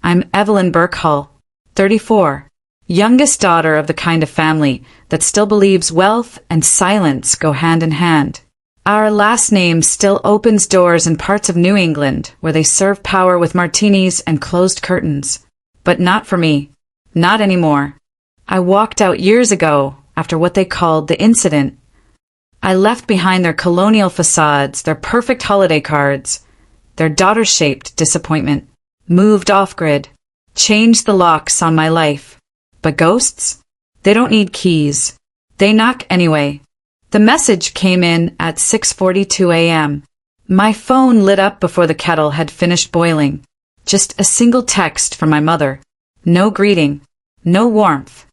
I'm Evelyn Burkhull, 34, youngest daughter of the kind of family that still believes wealth and silence go hand in hand. Our last name still opens doors in parts of New England where they serve power with martinis and closed curtains. But not for me. Not anymore. I walked out years ago after what they called the incident. I left behind their colonial facades, their perfect holiday cards, their daughter-shaped disappointment. Moved off-grid. Changed the locks on my life. But ghosts? They don't need keys. They knock anyway. The message came in at 6:42 a.m. My phone lit up before the kettle had finished boiling. Just a single text from my mother. No greeting. No warmth.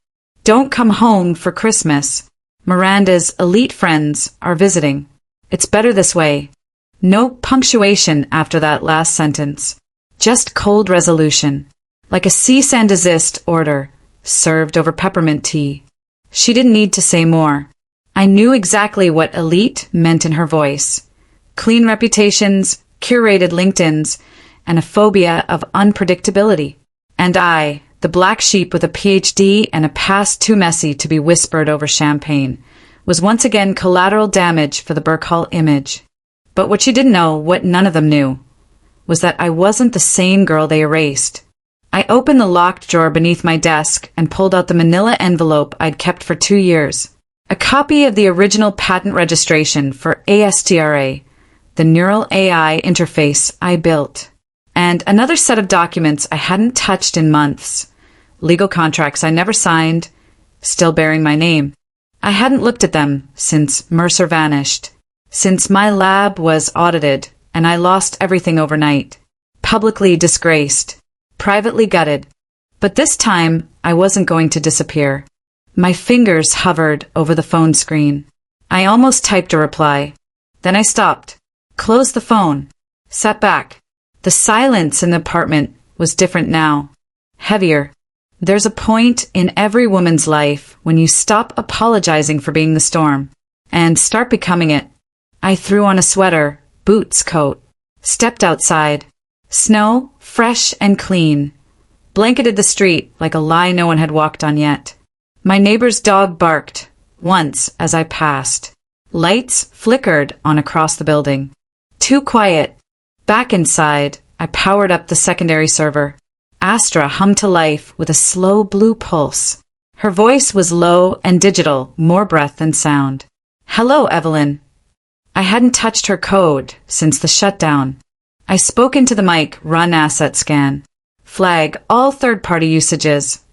Don't come home for Christmas. Miranda's elite friends are visiting. It's better this way. No punctuation after that last sentence. Just cold resolution. Like a cease and desist order, served over peppermint tea. She didn't need to say more. I knew exactly what elite meant in her voice. Clean reputations, curated LinkedIns, and a phobia of unpredictability. And I, the black sheep with a PhD and a past too messy to be whispered over champagne, was once again collateral damage for the Burkhull image. But what she didn't know, what none of them knew, was that I wasn't the same girl they erased. I opened the locked drawer beneath my desk and pulled out the manila envelope I'd kept for 2 years. A copy of the original patent registration for ASTRA, the neural AI interface I built, and another set of documents I hadn't touched in months. Legal contracts I never signed, still bearing my name. I hadn't looked at them since Mercer vanished, since my lab was audited and I lost everything overnight. Publicly disgraced, privately gutted. But this time, I wasn't going to disappear. My fingers hovered over the phone screen. I almost typed a reply. Then I stopped, closed the phone, sat back. The silence in the apartment was different now. Heavier. There's a point in every woman's life when you stop apologizing for being the storm and start becoming it. I threw on a sweater, boots, coat, stepped outside. Snow, fresh and clean, blanketed the street like a lie no one had walked on yet. My neighbor's dog barked, once as I passed. Lights flickered on across the building. Too quiet. Back inside, I powered up the secondary server. Astra hummed to life with a slow blue pulse. Her voice was low and digital, more breath than sound. Hello, Evelyn. I hadn't touched her code since the shutdown. I spoke into the mic, run asset scan. Flag all third-party usages.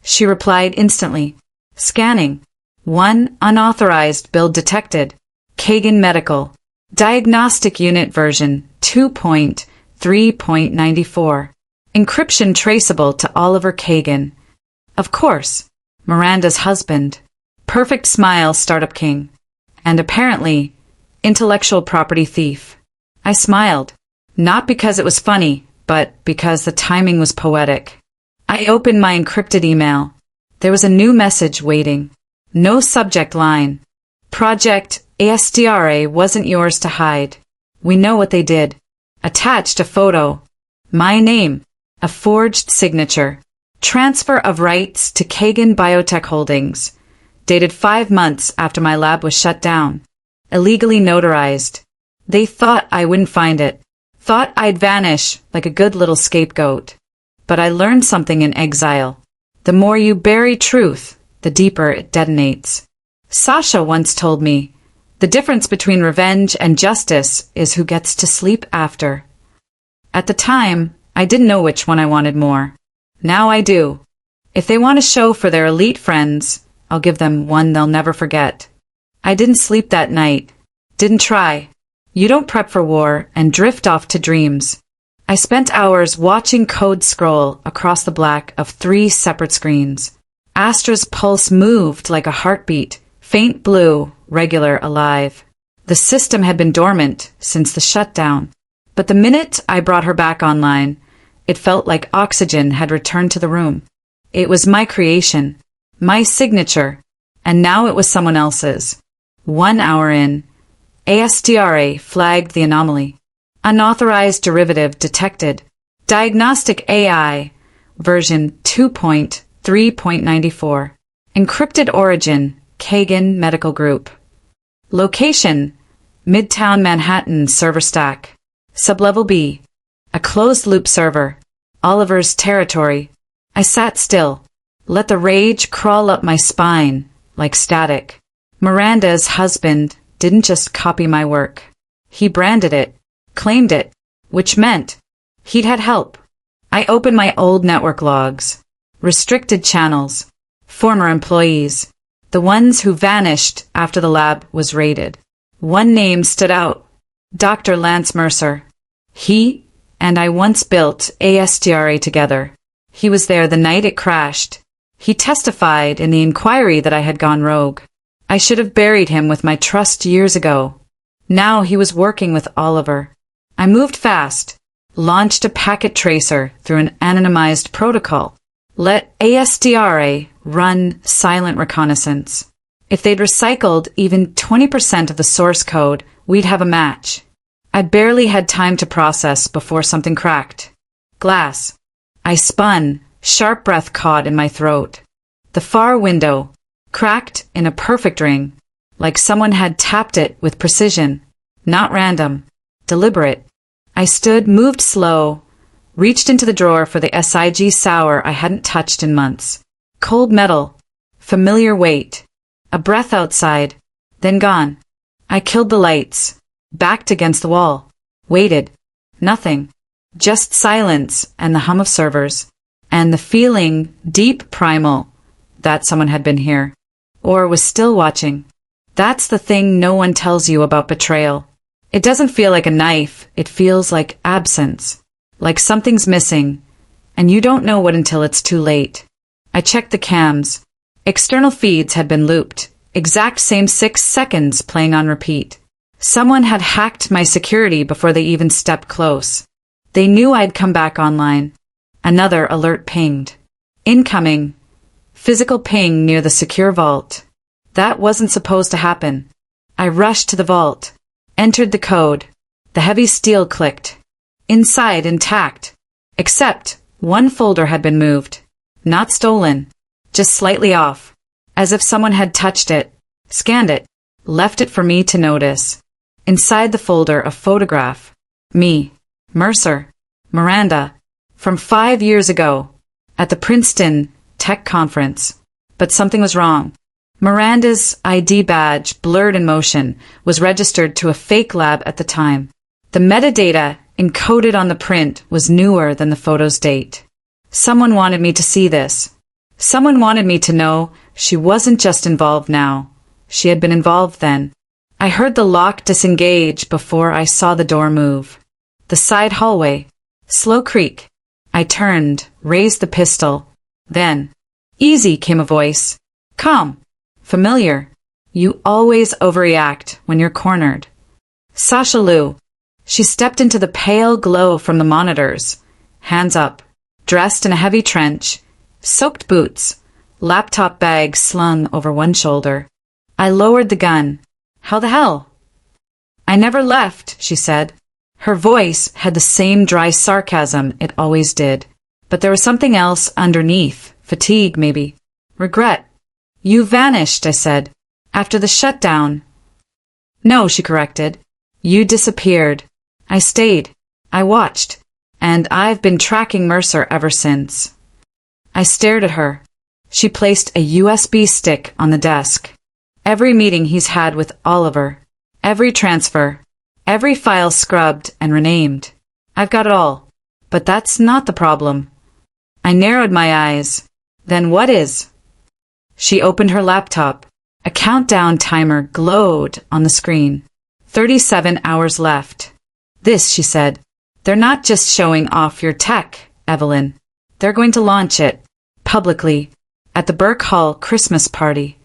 She replied instantly. Scanning. 1 unauthorized build detected. Kagan Medical. Diagnostic Unit version 2.3.94. Encryption traceable to Oliver Kagan. Of course. Miranda's husband. Perfect smile, startup king. And apparently, intellectual property thief. I smiled. Not because it was funny, but because the timing was poetic. I opened my encrypted email. There was a new message waiting. No subject line. Project ASTRA wasn't yours to hide. We know what they did. Attached a photo. My name. A forged signature. Transfer of rights to Kagan Biotech Holdings. Dated 5 months after my lab was shut down. Illegally notarized. They thought I wouldn't find it. Thought I'd vanish like a good little scapegoat. But I learned something in exile. The more you bury truth, the deeper it detonates. Sasha once told me, the difference between revenge and justice is who gets to sleep after. At the time, I didn't know which one I wanted more. Now I do. If they want a show for their elite friends, I'll give them one they'll never forget. I didn't sleep that night. Didn't try. You don't prep for war and drift off to dreams. I spent hours watching code scroll across the black of 3 separate screens. Astra's pulse moved like a heartbeat, faint blue, regular, alive. The system had been dormant since the shutdown. But the minute I brought her back online, it felt like oxygen had returned to the room. It was my creation, my signature, and now it was someone else's. 1 hour in, ASTRA flagged the anomaly. Unauthorized derivative detected. Diagnostic AI version 2.3.94. Encrypted origin, Kagan Medical Group. Location, Midtown Manhattan server stack. Sublevel B, a closed-loop server. Oliver's territory. I sat still, let the rage crawl up my spine like static. Miranda's husband didn't just copy my work. He branded it, claimed it, which meant he'd had help. I opened my old network logs. Restricted channels. Former employees. The ones who vanished after the lab was raided. One name stood out. Dr. Lance Mercer. He and I once built ASTRA together. He was there the night it crashed. He testified in the inquiry that I had gone rogue. I should have buried him with my trust years ago. Now he was working with Oliver. I moved fast, launched a packet tracer through an anonymized protocol. Let ASTRA run silent reconnaissance. If they'd recycled even 20% of the source code, we'd have a match. I barely had time to process before something cracked. Glass. I spun, sharp breath caught in my throat. The far window, cracked in a perfect ring, like someone had tapped it with precision. Not random, deliberate. I stood, moved slow, reached into the drawer for the SIG sour I hadn't touched in months. Cold metal, familiar weight, a breath outside, then gone. I killed the lights. Backed against the wall. Waited. Nothing. Just silence and the hum of servers. And the feeling, deep primal, that someone had been here. Or was still watching. That's the thing no one tells you about betrayal. It doesn't feel like a knife, it feels like absence. Like something's missing. And you don't know what until it's too late. I checked the cams. External feeds had been looped. Exact same 6 seconds playing on repeat. Someone had hacked my security before they even stepped close. They knew I'd come back online. Another alert pinged. Incoming. Physical ping near the secure vault. That wasn't supposed to happen. I rushed to the vault. Entered the code. The heavy steel clicked. Inside intact. Except one folder had been moved. Not stolen. Just slightly off. As if someone had touched it. Scanned it. Left it for me to notice. Inside the folder, a photograph. Me. Mercer. Miranda. From 5 years ago. At the Princeton Tech Conference. But something was wrong. Miranda's ID badge, blurred in motion, was registered to a fake lab at the time. The metadata encoded on the print was newer than the photo's date. Someone wanted me to see this. Someone wanted me to know she wasn't just involved now. She had been involved then. I heard the lock disengage before I saw the door move. The side hallway. Slow creak. I turned, raised the pistol. Then, easy, came a voice. Calm. Familiar. You always overreact when you're cornered. Sasha Liu. She stepped into the pale glow from the monitors. Hands up. Dressed in a heavy trench. Soaked boots. Laptop bag slung over one shoulder. I lowered the gun. How the hell? I never left, she said. Her voice had the same dry sarcasm it always did. But there was something else underneath. Fatigue, maybe. Regret. You vanished, I said. After the shutdown. No, she corrected. You disappeared. I stayed. I watched. And I've been tracking Mercer ever since. I stared at her. She placed a USB stick on the desk. Every meeting he's had with Oliver. Every transfer. Every file scrubbed and renamed. I've got it all. But that's not the problem. I narrowed my eyes. Then what is? She opened her laptop. A countdown timer glowed on the screen. 37 hours left. This, she said. They're not just showing off your tech, Evelyn. They're going to launch it. Publicly. At the Burke Hall Christmas party.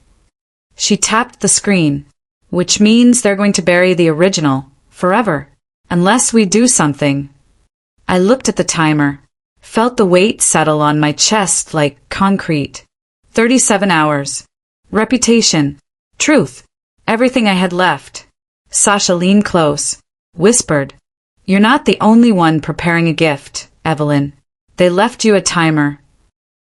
She tapped the screen. Which means they're going to bury the original. Forever. Unless we do something. I looked at the timer. Felt the weight settle on my chest like concrete. 37 hours. Reputation. Truth. Everything I had left. Sasha leaned close. Whispered. You're not the only one preparing a gift, Evelyn. They left you a timer.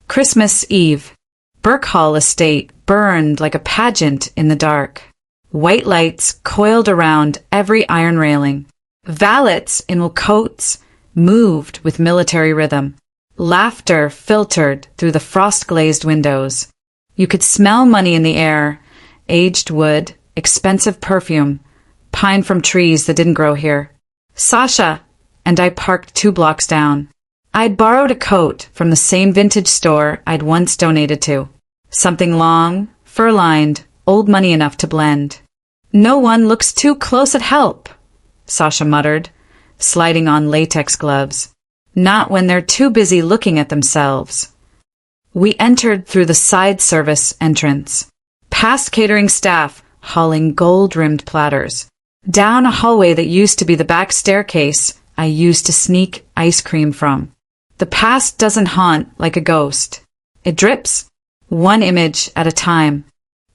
Christmas Eve. Birkhall Estate burned like a pageant in the dark. White lights coiled around every iron railing. Valets in wool coats moved with military rhythm. Laughter filtered through the frost-glazed windows. You could smell money in the air, aged wood, expensive perfume, pine from trees that didn't grow here. Sasha and I parked 2 blocks down. I'd borrowed a coat from the same vintage store I'd once donated to. Something long, fur-lined, old money enough to blend. No one looks too close at help, Sasha muttered, sliding on latex gloves. Not when they're too busy looking at themselves. We entered through the side service entrance, past catering staff hauling gold-rimmed platters, down a hallway that used to be the back staircase I used to sneak ice cream from. The past doesn't haunt like a ghost. It drips, one image at a time.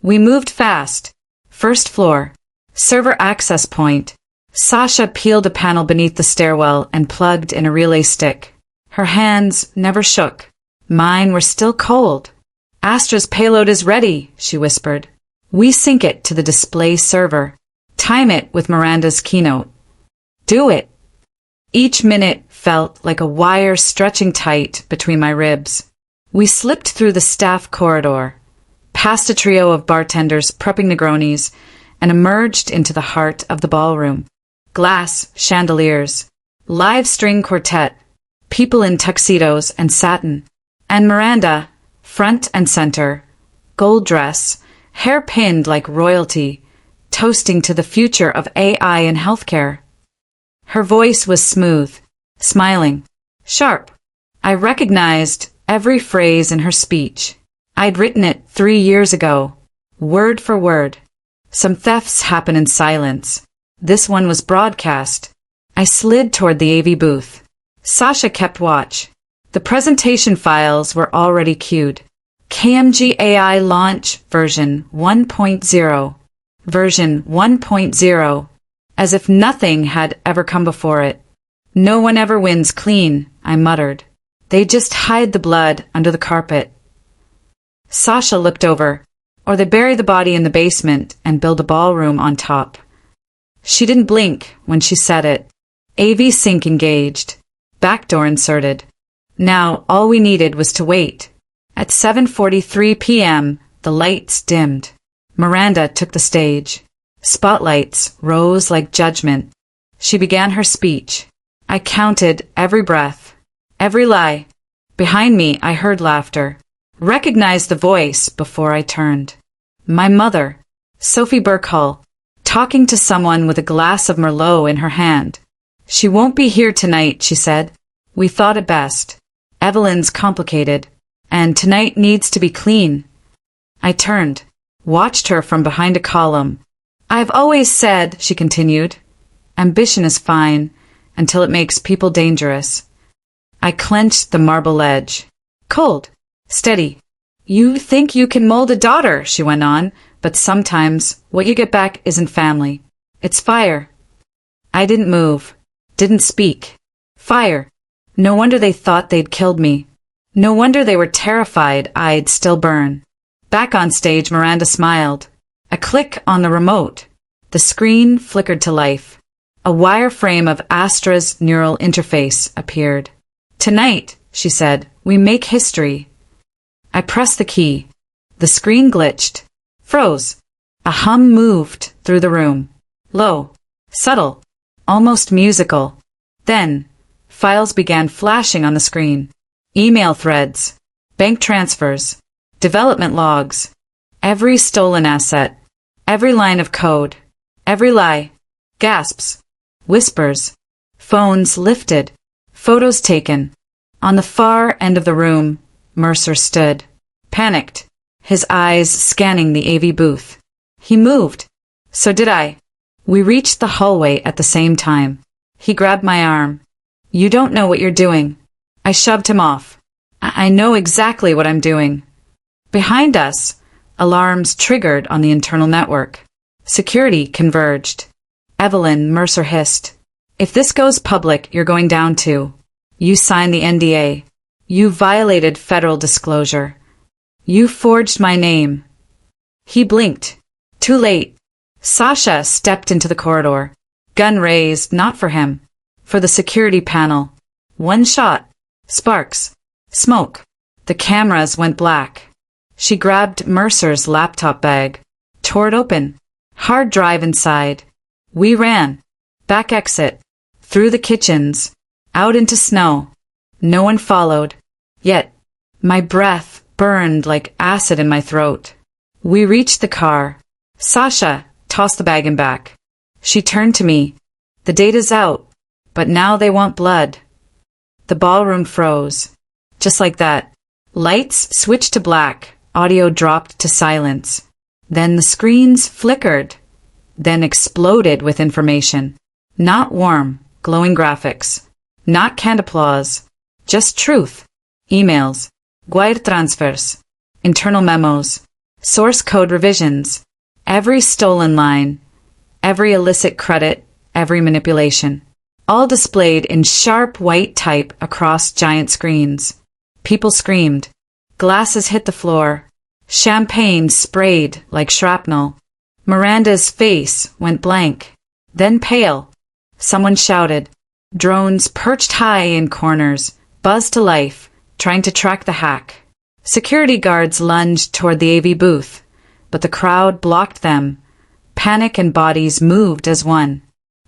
We moved fast. First floor, server access point. Sasha peeled a panel beneath the stairwell and plugged in a relay stick. Her hands never shook. Mine were still cold. Astra's payload is ready, she whispered. We sync it to the display server. Time it with Miranda's keynote. Do it. Each minute felt like a wire stretching tight between my ribs. We slipped through the staff corridor, past a trio of bartenders prepping Negronis, and emerged into the heart of the ballroom. Glass chandeliers, live string quartet, people in tuxedos and satin, and Miranda, front and center, gold dress, hair pinned like royalty, toasting to the future of AI in healthcare. Her voice was smooth, smiling, sharp. I recognized every phrase in her speech. I'd written it 3 years ago, word for word. Some thefts happen in silence. This one was broadcast. I slid toward the AV booth. Sasha kept watch. The presentation files were already queued. KMG AI launch version 1.0. Version 1.0. As if nothing had ever come before it. No one ever wins clean, I muttered. They just hide the blood under the carpet. Sasha looked over. Or they bury the body in the basement and build a ballroom on top. She didn't blink when she said it. AV sync engaged. Backdoor inserted. Now all we needed was to wait. At 7:43 p.m., the lights dimmed. Miranda took the stage. Spotlights rose like judgment. She began her speech. I counted every breath, every lie. Behind me, I heard laughter. Recognized the voice before I turned. My mother, Sophie Birkhall, talking to someone with a glass of Merlot in her hand. She won't be here tonight, she said. We thought it best. Evelyn's complicated, and tonight needs to be clean. I turned, watched her from behind a column. I've always said, she continued, ambition is fine until it makes people dangerous. I clenched the marble ledge. Cold. Steady. You think you can mold a daughter, she went on, but sometimes what you get back isn't family. It's fire. I didn't move. Didn't speak. Fire. No wonder they thought they'd killed me. No wonder they were terrified I'd still burn. Back on stage, Miranda smiled. A click on the remote. The screen flickered to life. A wireframe of Astra's neural interface appeared. Tonight, she said, we make history. I pressed the key. The screen glitched. Froze. A hum moved through the room. Low. Subtle. Almost musical. Then, files began flashing on the screen. Email threads. Bank transfers. Development logs. Every stolen asset. Every line of code. Every lie. Gasps. Whispers. Phones lifted. Photos taken. On the far end of the room, Mercer stood, panicked, his eyes scanning the AV booth. He moved. So did I. We reached the hallway at the same time. He grabbed my arm. You don't know what you're doing. I shoved him off. I know exactly what I'm doing. Behind us, alarms triggered on the internal network. Security converged. Evelyn, Mercer hissed. If this goes public, you're going down too. You signed the NDA. You violated federal disclosure. You forged my name. He blinked. Too late. Sasha stepped into the corridor. Gun raised, not for him. For the security panel. One shot. Sparks. Smoke. The cameras went black. She grabbed Mercer's laptop bag. Tore it open. Hard drive inside. We ran. Back exit. Through the kitchens. Out into snow. No one followed. Yet, my breath burned like acid in my throat. We reached the car. Sasha tossed the bag in back. She turned to me. The data's out, but now they want blood. The ballroom froze. Just like that. Lights switched to black. Audio dropped to silence. Then the screens flickered. Then exploded with information. Not warm, glowing graphics. Not canned applause. Just truth. Emails. Wire transfers. Internal memos. Source code revisions. Every stolen line. Every illicit credit. Every manipulation. All displayed in sharp white type across giant screens. People screamed. Glasses hit the floor. Champagne sprayed like shrapnel. Miranda's face went blank. Then pale. Someone shouted. Drones perched high in corners, buzzed to life, trying to track the hack. Security guards lunged toward the AV booth, but the crowd blocked them. Panic and bodies moved as one.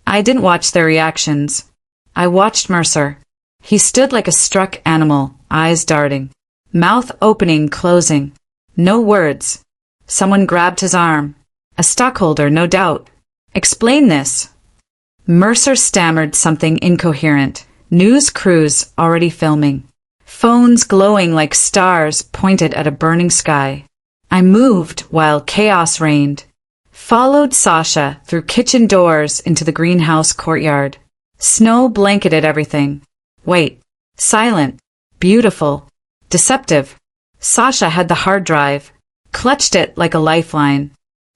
I didn't watch their reactions. I watched Mercer. He stood like a struck animal, eyes darting. Mouth opening, closing. No words. Someone grabbed his arm. A stockholder, no doubt. Explain this. Mercer stammered something incoherent. News crews already filming. Phones glowing like stars pointed at a burning sky. I moved while chaos reigned. Followed Sasha through kitchen doors into the greenhouse courtyard. Snow blanketed everything. Wait. Silent. Beautiful. Deceptive. Sasha had the hard drive. Clutched it like a lifeline.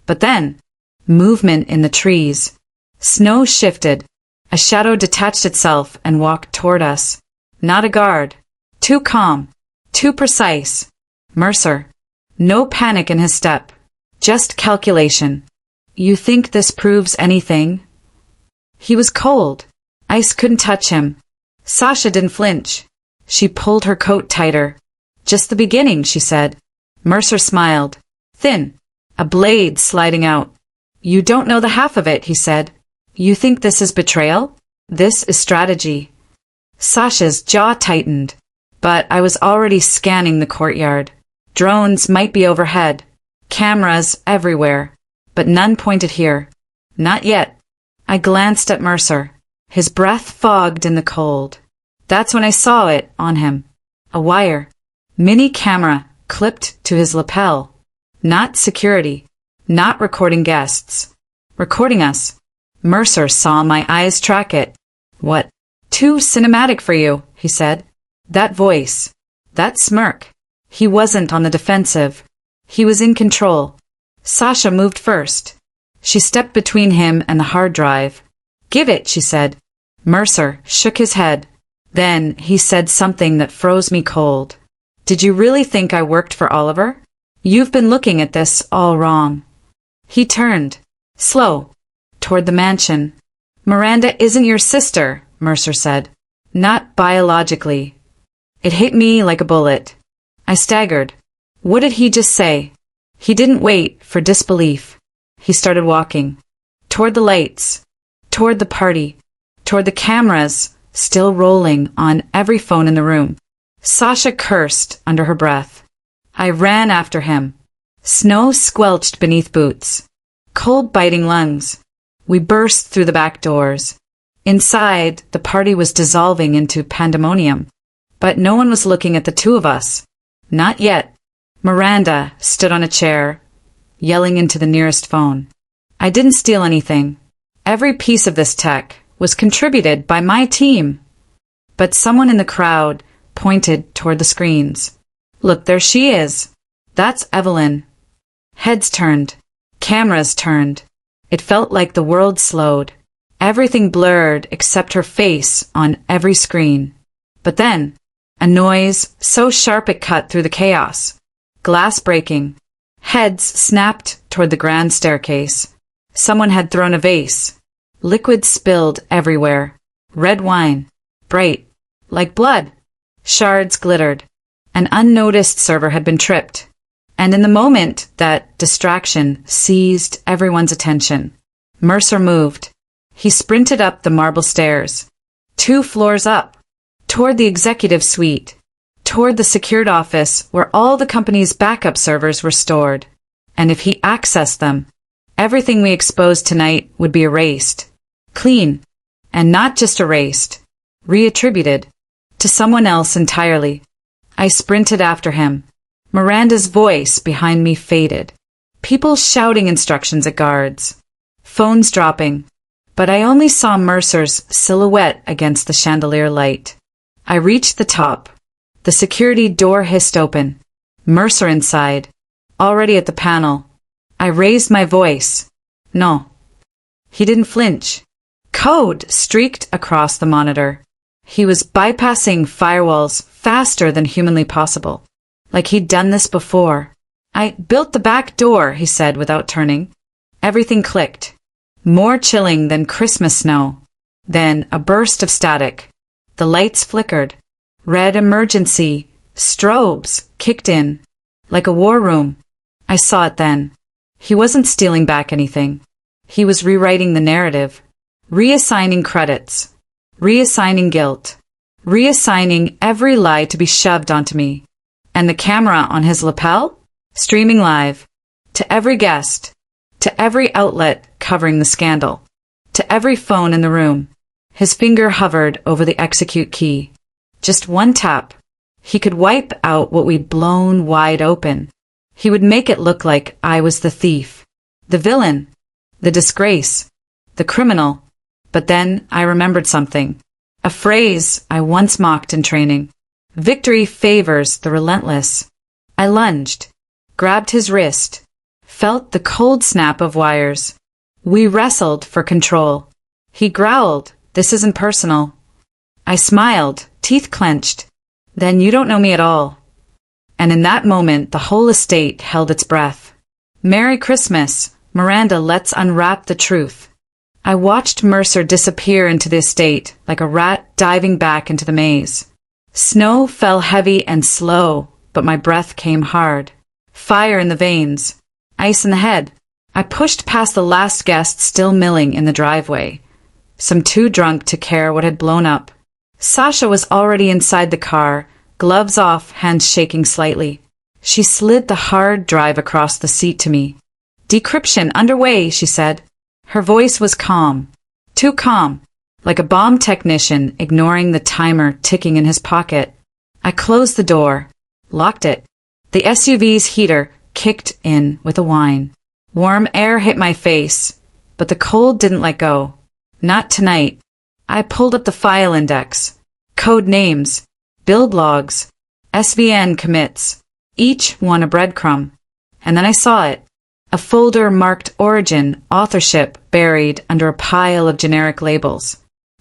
But then, movement in the trees. Snow shifted. A shadow detached itself and walked toward us. Not a guard. Too calm. Too precise. Mercer. No panic in his step. Just calculation. You think this proves anything? He was cold. Ice couldn't touch him. Sasha didn't flinch. She pulled her coat tighter. Just the beginning, she said. Mercer smiled. Thin. A blade sliding out. You don't know the half of it, he said. You think this is betrayal? This is strategy. Sasha's jaw tightened. But I was already scanning the courtyard. Drones might be overhead. Cameras everywhere. But none pointed here. Not yet. I glanced at Mercer. His breath fogged in the cold. That's when I saw it on him. A wire. Mini camera clipped to his lapel. Not security. Not recording guests. Recording us. Mercer saw my eyes track it. What? Too cinematic for you, he said. That voice. That smirk. He wasn't on the defensive. He was in control. Sasha moved first. She stepped between him and the hard drive. Give it, she said. Mercer shook his head. Then he said something that froze me cold. Did you really think I worked for Oliver? You've been looking at this all wrong. He turned. Slow. Toward the mansion. Miranda isn't your sister, Mercer said. Not biologically. It hit me like a bullet. I staggered. What did he just say? He didn't wait for disbelief. He started walking. Toward the lights. Toward the party. Toward the cameras, still rolling on every phone in the room. Sasha cursed under her breath. I ran after him. Snow squelched beneath boots. Cold biting lungs. We burst through the back doors. Inside, the party was dissolving into pandemonium. But no one was looking at the two of us. Not yet. Miranda stood on a chair, yelling into the nearest phone. I didn't steal anything. Every piece of this tech was contributed by my team. But someone in the crowd pointed toward the screens. Look, there she is. That's Evelyn. Heads turned. Cameras turned. It felt like the world slowed. Everything blurred except her face on every screen. But then, A noise so sharp it cut through the chaos. Glass breaking. Heads snapped toward the grand staircase. Someone had thrown a vase. Liquid spilled everywhere. Red wine. Bright. Like blood. Shards glittered. An unnoticed server had been tripped. And in the moment, that distraction seized everyone's attention. Mercer moved. He sprinted up the marble stairs. 2 floors up. Toward the executive suite. Toward the secured office where all the company's backup servers were stored. And if he accessed them, everything we exposed tonight would be erased. Clean. And not just erased. Reattributed. To someone else entirely. I sprinted after him. Miranda's voice behind me faded. People shouting instructions at guards. Phones dropping. But I only saw Mercer's silhouette against the chandelier light. I reached the top. The security door hissed open. Mercer inside. Already at the panel. I raised my voice. No. He didn't flinch. Code streaked across the monitor. He was bypassing firewalls faster than humanly possible. Like he'd done this before. I built the back door, he said without turning. Everything clicked. More chilling than Christmas snow. Then a burst of static. The lights flickered. Red emergency. Strobes kicked in. Like a war room. I saw it then. He wasn't stealing back anything. He was rewriting the narrative. Reassigning credits. Reassigning guilt. Reassigning every lie to be shoved onto me. And the camera on his lapel? Streaming live. To every guest. To every outlet covering the scandal. To every phone in the room. His finger hovered over the execute key. Just one tap. He could wipe out what we'd blown wide open. He would make it look like I was the thief. The villain. The disgrace. The criminal. But then I remembered something. A phrase I once mocked in training. Victory favors the relentless. I lunged. Grabbed his wrist. Felt the cold snap of wires. We wrestled for control. He growled, "This isn't personal." I smiled, teeth clenched. "Then you don't know me at all." And in that moment, the whole estate held its breath. "Merry Christmas, Miranda, let's unwrap the truth." I watched Mercer disappear into the estate like a rat diving back into the maze. Snow fell heavy and slow, but my breath came hard. Fire in the veins. Ice in the head. I pushed past the last guest still milling in the driveway. Some too drunk to care what had blown up. Sasha was already inside the car, gloves off, hands shaking slightly. She slid the hard drive across the seat to me. "Decryption underway," she said. Her voice was calm. Too calm. Like a bomb technician ignoring the timer ticking in his pocket. I closed the door. Locked it. The SUV's heater kicked in with a whine. Warm air hit my face, but the cold didn't let go. Not tonight. I pulled up the file index. Code names. Build logs. SVN commits. Each one a breadcrumb. And then I saw it. A folder marked origin, authorship, buried under a pile of generic labels.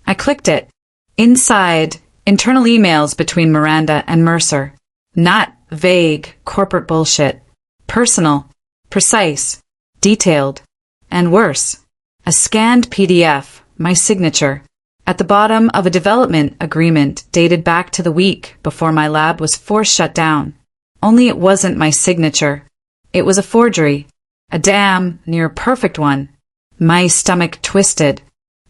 I clicked it. Inside, internal emails between Miranda and Mercer. Not vague, corporate bullshit. Personal. Precise. Detailed. And worse. A scanned PDF, my signature. At the bottom of a development agreement dated back to the week before my lab was forced shut down. Only it wasn't my signature. It was a forgery. A damn near perfect one. My stomach twisted.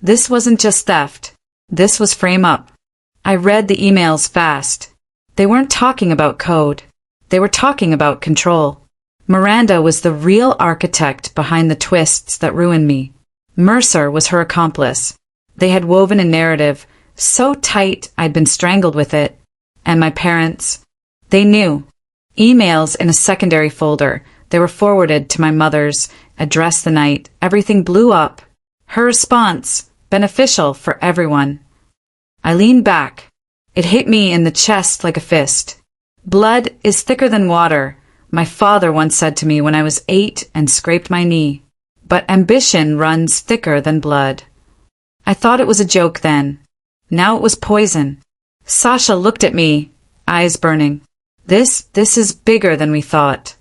This wasn't just theft. This was frame up. I read the emails fast. They weren't talking about code. They were talking about control. Miranda was the real architect behind the twists that ruined me. Mercer was her accomplice. They had woven a narrative so tight I'd been strangled with it. And my parents, they knew. Emails in a secondary folder. They were forwarded to my mother's, addressed the night. Everything blew up. Her response, beneficial for everyone. I leaned back. It hit me in the chest like a fist. Blood is thicker than water, my father once said to me when I was 8 and scraped my knee. But ambition runs thicker than blood. I thought it was a joke then. Now it was poison. Sasha looked at me. eyes burning. This is bigger than we thought.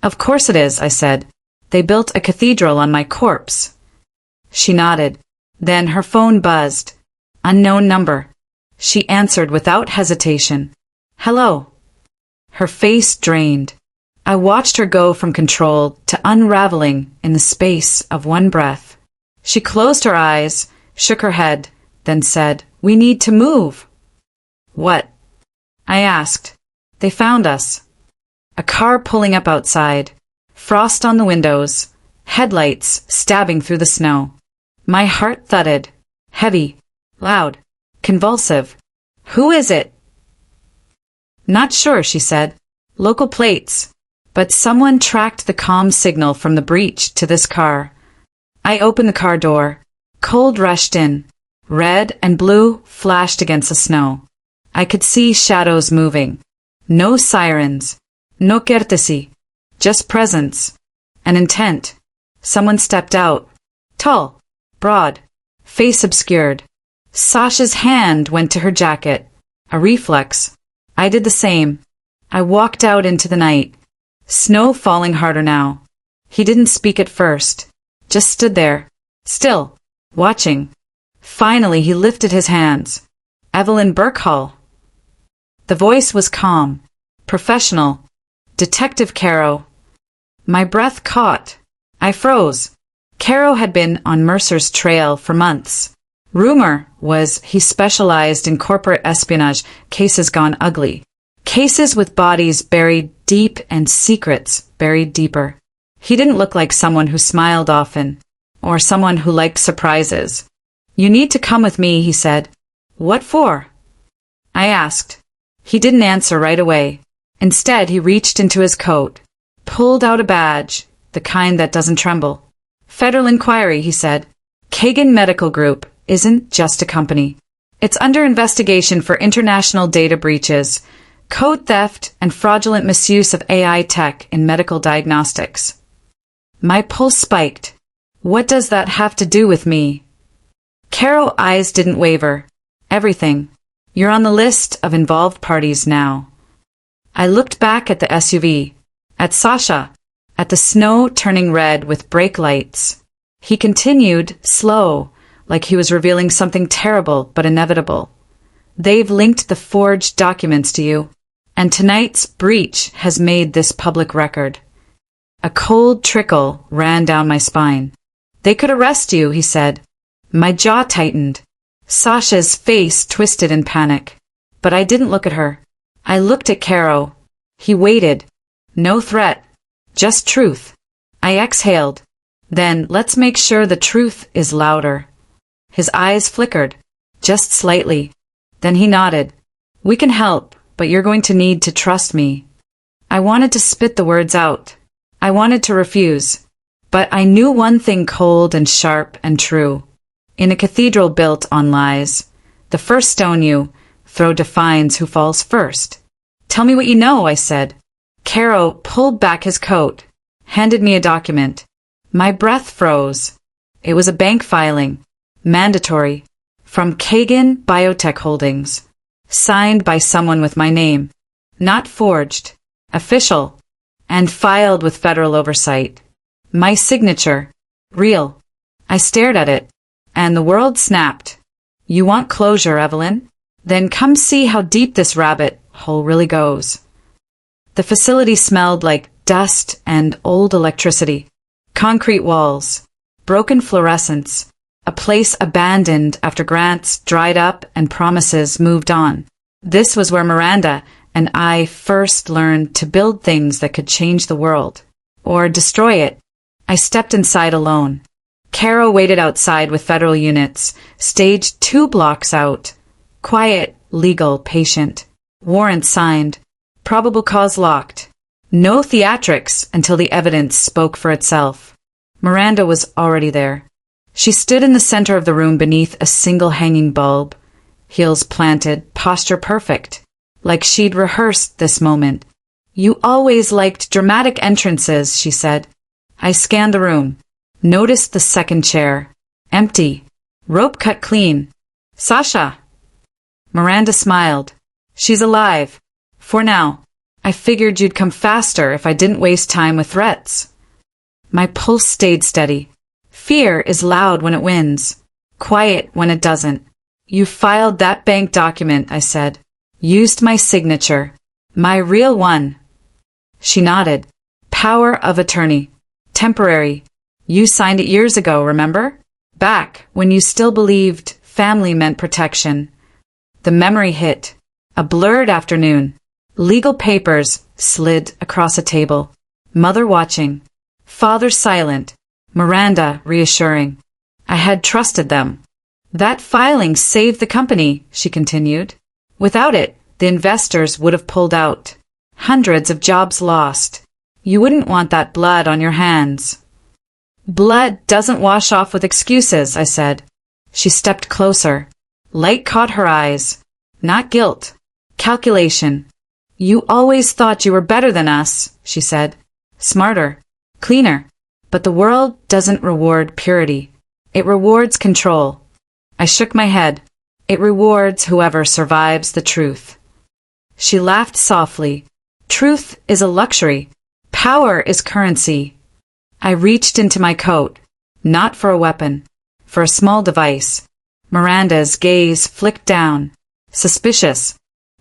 Of course it is, I said. They built a cathedral on my corpse. She nodded. Then her phone buzzed. Unknown number. She answered without hesitation. Hello. Her face drained. I watched her go from control to unraveling in the space of one breath. She closed her eyes, shook her head, then said, "We need to move." "What?" I asked. "They found us." A car pulling up outside. Frost on the windows. Headlights stabbing through the snow. My heart thudded. Heavy. Loud. Convulsive. "Who is it?" "Not sure," she said. "Local plates." But someone tracked the comm signal from the breach to this car. I opened the car door. Cold rushed in. Red and blue flashed against the snow. I could see shadows moving. No sirens. No courtesy. Just presence. An intent. Someone stepped out. Tall. Broad. Face obscured. Sasha's hand went to her jacket. A reflex. I did the same. I walked out into the night. Snow falling harder now. He didn't speak at first. Just stood there. Still. Watching. Finally he lifted his hands. "Evelyn Burkhall." The voice was calm. Professional. Detective Caro. My breath caught. I froze. Caro had been on Mercer's trail for months. Rumor was he specialized in corporate espionage cases gone ugly. Cases with bodies buried deep and secrets buried deeper. He didn't look like someone who smiled often, or someone who liked surprises. "You need to come with me," he said. "What for?" I asked. He didn't answer right away. Instead, he reached into his coat, pulled out a badge, the kind that doesn't tremble. "Federal Inquiry," he said. "Kagan Medical Group isn't just a company. It's under investigation for international data breaches, code theft, and fraudulent misuse of AI tech in medical diagnostics." My pulse spiked. What does that have to do with me? Caro's eyes didn't waver. "Everything. You're on the list of involved parties now." I looked back at the SUV, at Sasha, at the snow turning red with brake lights. He continued, slow, like he was revealing something terrible but inevitable. "They've linked the forged documents to you, and tonight's breach has made this public record." A cold trickle ran down my spine. "They could arrest you," he said. My jaw tightened. Sasha's face twisted in panic. But I didn't look at her. I looked at Caro. He waited. No threat. Just truth. I exhaled. Then, let's make sure the truth is louder. His eyes flickered. Just slightly. Then he nodded. "We can help, but you're going to need to trust me." I wanted to spit the words out. I wanted to refuse. But I knew one thing cold and sharp and true. In a cathedral built on lies, the first stone you throw defines who falls first. "Tell me what you know," I said. Caro pulled back his coat, handed me a document. My breath froze. It was a bank filing. Mandatory. From Kagan Biotech Holdings. Signed by someone with my name. Not forged. Official. And filed with federal oversight. My signature. Real. I stared at it. And the world snapped. "You want closure, Evelyn? Then come see how deep this rabbit hole really goes." The facility smelled like dust and old electricity. Concrete walls. Broken fluorescents. A place abandoned after grants dried up and promises moved on. This was where Miranda and I first learned to build things that could change the world. Or destroy it. I stepped inside alone. Caro waited outside with federal units, staged 2 blocks out. Quiet, legal, patient. Warrant signed. Probable cause locked. No theatrics until the evidence spoke for itself. Miranda was already there. She stood in the center of the room beneath a single hanging bulb. Heels planted, posture perfect. Like she'd rehearsed this moment. "You always liked dramatic entrances," she said. I scanned the room. Noticed the second chair. Empty. Rope cut clean. "Sasha." Miranda smiled. "She's alive. For now. I figured you'd come faster if I didn't waste time with threats. My pulse stayed steady. Fear is loud when it wins, quiet when it doesn't. You filed that bank document, I said. Used my signature. My real one. She nodded. Power of attorney. Temporary. You signed it years ago, remember? Back when you still believed family meant protection. The memory hit. A blurred afternoon. Legal papers slid across a table. Mother watching. Father silent. Miranda reassuring. I had trusted them. That filing saved the company, she continued. Without it, the investors would have pulled out. Hundreds of jobs lost. You wouldn't want that blood on your hands. Blood doesn't wash off with excuses, I said. She stepped closer. Light caught her eyes. Not guilt. Calculation. You always thought you were better than us, she said. Smarter. Cleaner. But the world doesn't reward purity. It rewards control. I shook my head. It rewards whoever survives the truth. She laughed softly. Truth is a luxury. Power is currency. I reached into my coat. Not for a weapon. For a small device. Miranda's gaze flicked down. Suspicious.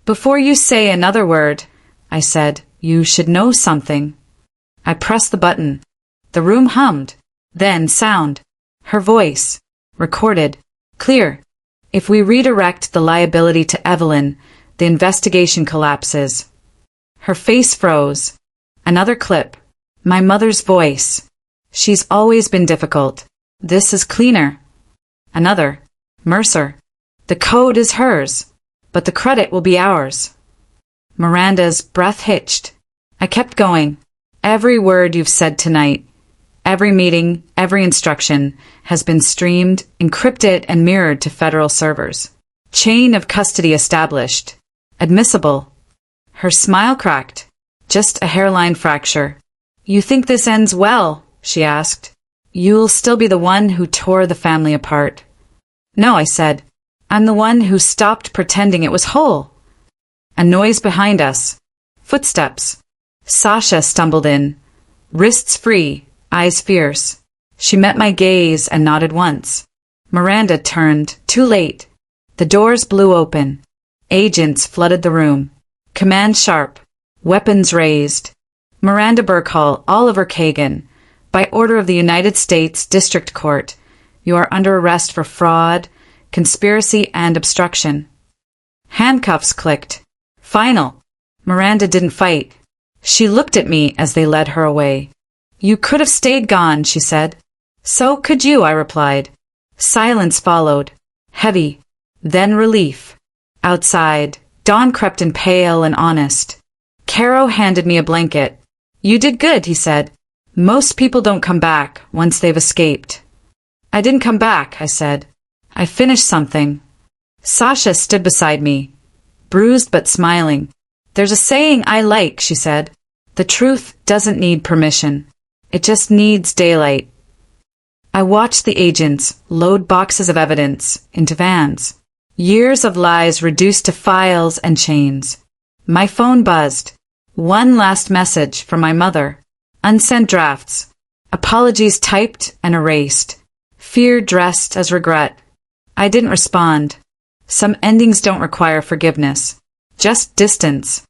Before you say another word, I said, you should know something. I pressed the button. The room hummed. Then sound. Her voice. Recorded. Clear. If we redirect the liability to Evelyn, the investigation collapses. Her face froze. Another clip. My mother's voice. She's always been difficult. This is cleaner. Another. Mercer. The code is hers, but the credit will be ours. Miranda's breath hitched. I kept going. Every word you've said tonight, every meeting, every instruction has been streamed, encrypted, and mirrored to federal servers. Chain of custody established. Admissible. Her smile cracked. Just a hairline fracture. You think this ends well? She asked. You'll still be the one who tore the family apart. No, I said. I'm the one who stopped pretending it was whole. A noise behind us. Footsteps. Sasha stumbled in. Wrists free, eyes fierce. She met my gaze and nodded once. Miranda turned, too late. The doors blew open. Agents flooded the room. Command sharp. Weapons raised. Miranda Burkhall, Oliver Kagan. By order of the United States District Court, you are under arrest for fraud, conspiracy, and obstruction. Handcuffs clicked. Final. Miranda didn't fight. She looked at me as they led her away. You could have stayed gone, she said. So could you, I replied. Silence followed. Heavy. Then relief. Outside, dawn crept in pale and honest. Caro handed me a blanket. You did good, he said. Most people don't come back once they've escaped. I didn't come back, I said. I finished something. Sasha stood beside me, bruised but smiling. There's a saying I like, she said. The truth doesn't need permission. It just needs daylight. I watched the agents load boxes of evidence into vans. Years of lies reduced to files and chains. My phone buzzed. One last message from my mother. Unsent drafts. Apologies typed and erased. Fear dressed as regret. I didn't respond. Some endings don't require forgiveness. Just distance.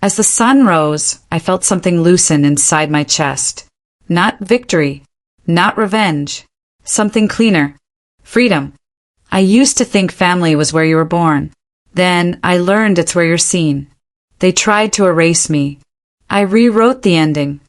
As the sun rose, I felt something loosen inside my chest. Not victory. Not revenge. Something cleaner. Freedom. I used to think family was where you were born. Then I learned it's where you're seen. They tried to erase me. I rewrote the ending.